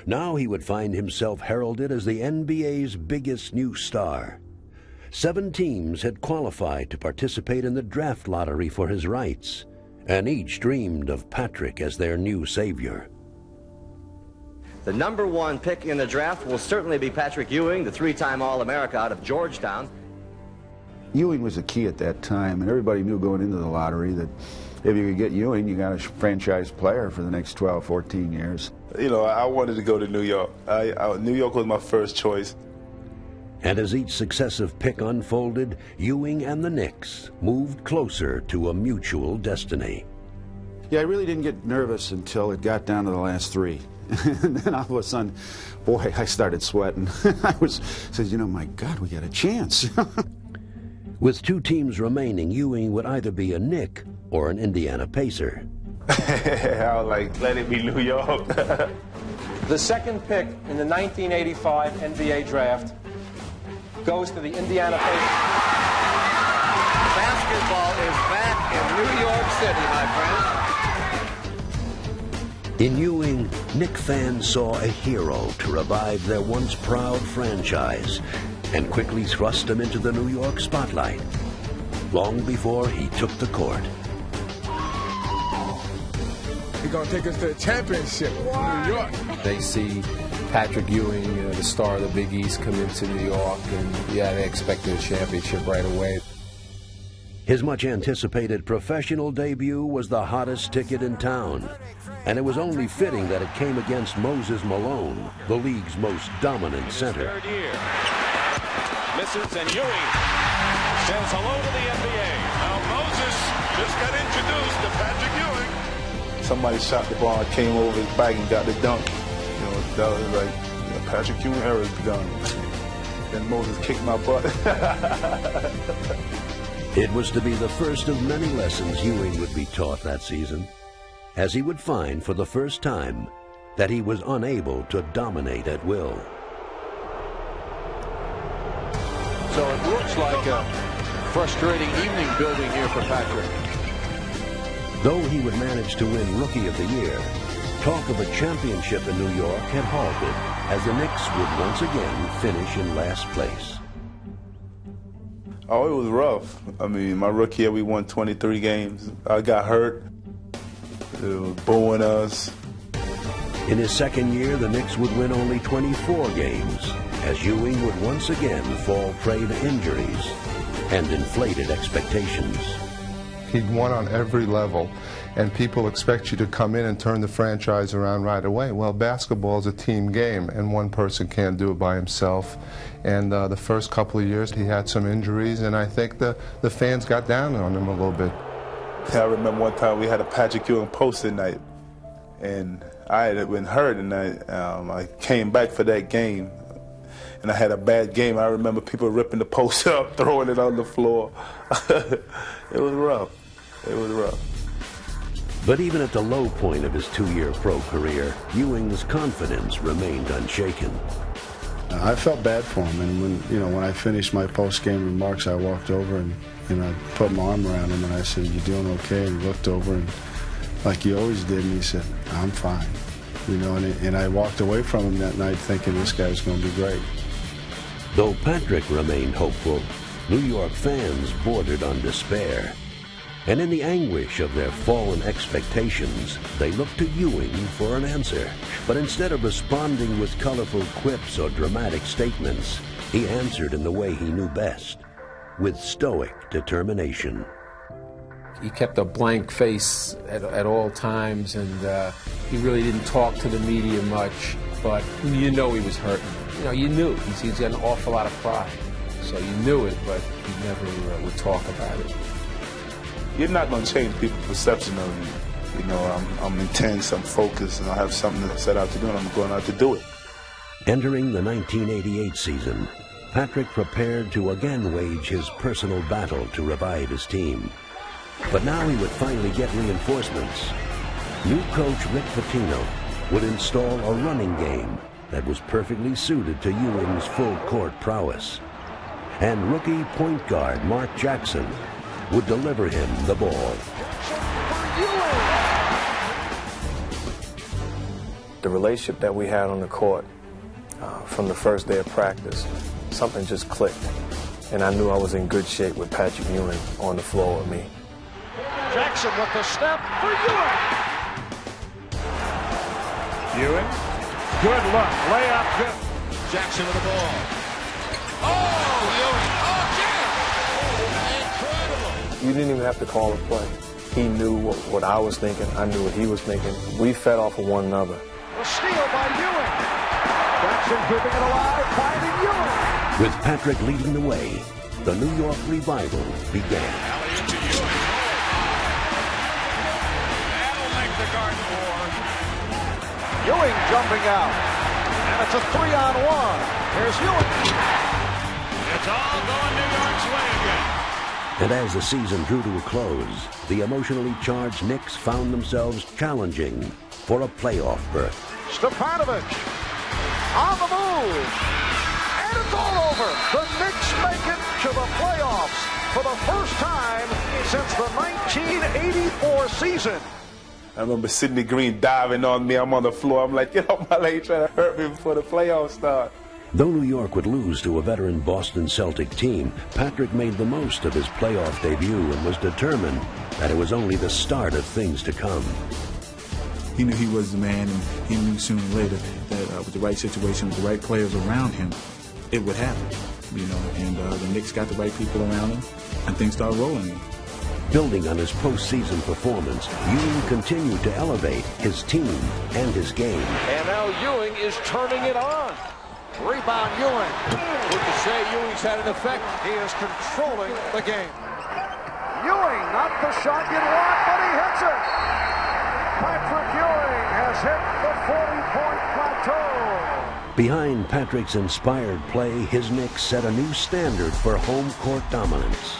Now he would find himself heralded as the NBA's biggest new star. 7 teams had qualified to participate in the draft lottery for his rights, and each dreamed of Patrick as their new savior. The number 1 pick in the draft will certainly be Patrick Ewing, the 3-time All-America out of Georgetown. Ewing was the key at that time, and everybody knew going into the lottery that if you could get Ewing, you got a franchise player for the next 12, 14 years. You know, I wanted to go to New York. New York was my first choice. And as each successive pick unfolded, Ewing and the Knicks moved closer to a mutual destiny. Yeah, I really didn't get nervous until it got down to the last 3. And then all of a sudden, boy, I started sweating. I said, you know, my God, we got a chance. With 2 teams remaining, Ewing would either be a Knick or an Indiana Pacer. I was like, let it be New York. The second pick in the 1985 NBA draft goes to the Indiana Pacers. Basketball is back in New York City, my friends. In Ewing, Knick fans saw a hero to revive their once proud franchise and quickly thrust him into the New York spotlight, long before he took the court. He's going to take us to the championship in New York. They see Patrick Ewing, the star of the Big East, come into New York, and yeah, they expected a championship right away. His much-anticipated professional debut was the hottest ticket in town, and it was only fitting that it came against Moses Malone, the league's most dominant center. Third year. Misses, and Ewing says hello to the NBA. Now Moses just got introduced to Patrick Ewing. Somebody shot the ball, came over his back and got the dunk. You know, that was like, Patrick Ewing era has begun. Then Moses kicked my butt. It was to be the first of many lessons Ewing would be taught that season, as he would find for the first time that he was unable to dominate at will. So it looks like a frustrating evening building here for Patrick. Though he would manage to win Rookie of the Year, talk of a championship in New York had halted as the Knicks would once again finish in last place. Oh, it was rough. I mean, my rookie year, we won 23 games. I got hurt. They were booing us. In his second year, the Knicks would win only 24 games, as Ewing would once again fall prey to injuries and inflated expectations. He'd won on every level, and people expect you to come in and turn the franchise around right away. Well, basketball is a team game, and one person can't do it by himself. And the first couple of years, he had some injuries, and I think the fans got down on him a little bit. I remember one time we had a Patrick Ewing poster night, and I had been hurt, and I came back for that game, and I had a bad game. I remember people ripping the poster up, throwing it on the floor. It was rough. It was rough. But even at the low point of his 2-year pro career, Ewing's confidence remained unshaken. I felt bad for him, and when I finished my post-game remarks, I walked over and I put my arm around him and I said, "You doing okay?" And he looked over and, like he always did, and he said, "I'm fine." And I walked away from him that night thinking this guy's going to be great. Though Patrick remained hopeful, New York fans bordered on despair. And in the anguish of their fallen expectations, they looked to Ewing for an answer. But instead of responding with colorful quips or dramatic statements, he answered in the way he knew best, with stoic determination. He kept a blank face at all times, and he really didn't talk to the media much, but you know he was hurting. You knew. He's got an awful lot of pride. So you knew it, but he never would talk about it. You're not going to change people's perception of you. I'm intense, I'm focused, and I have something to set out to do, and I'm going out to do it. Entering the 1988 season, Patrick prepared to again wage his personal battle to revive his team. But now he would finally get reinforcements. New coach Rick Pitino would install a running game that was perfectly suited to Ewing's full-court prowess. And rookie point guard Mark Jackson would deliver him the ball. The relationship that we had on the court from the first day of practice, something just clicked. And I knew I was in good shape with Patrick Ewing on the floor with me. Jackson with the step for Ewing. Ewing, good look, layup good. Jackson with the ball. Oh, Ewing, incredible. You didn't even have to call a play. He knew what I was thinking. I knew what he was thinking. We fed off of one another. The steal by Ewing. Jackson keeping it alive, finding Ewing. With Patrick leading the way, the New York revival began. Alley into Ewing. That'll make the Garden War. Ewing jumping out. And it's a 3-on-1. Here's Ewing. It's all going New York's way again. And as the season drew to a close, the emotionally charged Knicks found themselves challenging for a playoff berth. Stefanovic on the move. And it's all over. The Knicks make it to the playoffs for the first time since the 1984 season. I remember Sidney Green diving on me. I'm on the floor. I'm like, get off my leg, trying to hurt me before the playoffs start. Though New York would lose to a veteran Boston Celtic team, Patrick made the most of his playoff debut and was determined that it was only the start of things to come. He knew he was the man, and he knew sooner or later that with the right situation, with the right players around him, it would happen. You know, and the Knicks got the right people around him, and things started rolling. Building on his postseason performance, Ewing continued to elevate his team and his game. And now Ewing is turning it on. Rebound Ewing. Would you say Ewing's had an effect? He is controlling the game. Ewing, not the shot you'd want, but he hits it. Patrick Ewing has hit the 40-point plateau. Behind Patrick's inspired play, his Knicks set a new standard for home court dominance.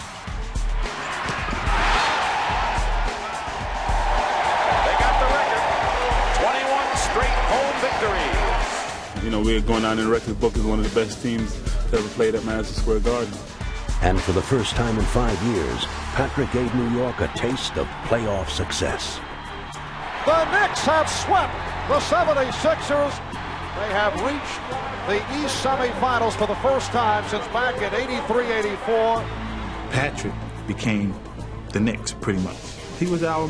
They got the record. 21 straight home victories. You know, we're going down in the record book as one of the best teams to ever played at Madison Square Garden. And for the first time in 5 years, Patrick gave New York a taste of playoff success. The Knicks have swept the 76ers. They have reached the East semifinals for the first time since back in 83-84. Patrick became the Knicks pretty much. He was our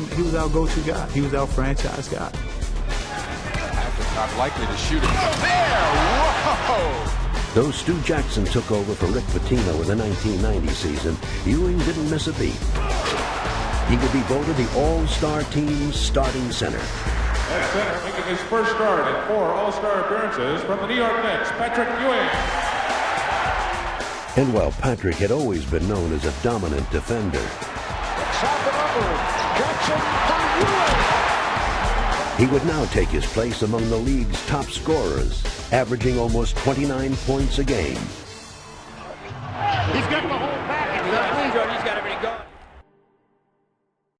go-to guy. He was our franchise guy. Patrick not likely to shoot it. Oh, there! Whoa! Though Stu Jackson took over for Rick Pitino in the 1990 season, Ewing didn't miss a beat. He would be voted the All-Star team's starting center. At center, making his first start in 4 All-Star appearances from the New York Knicks, Patrick Ewing. And while Patrick had always been known as a dominant defender, he would now take his place among the league's top scorers, averaging almost 29 points a game. He's got the whole package. He's got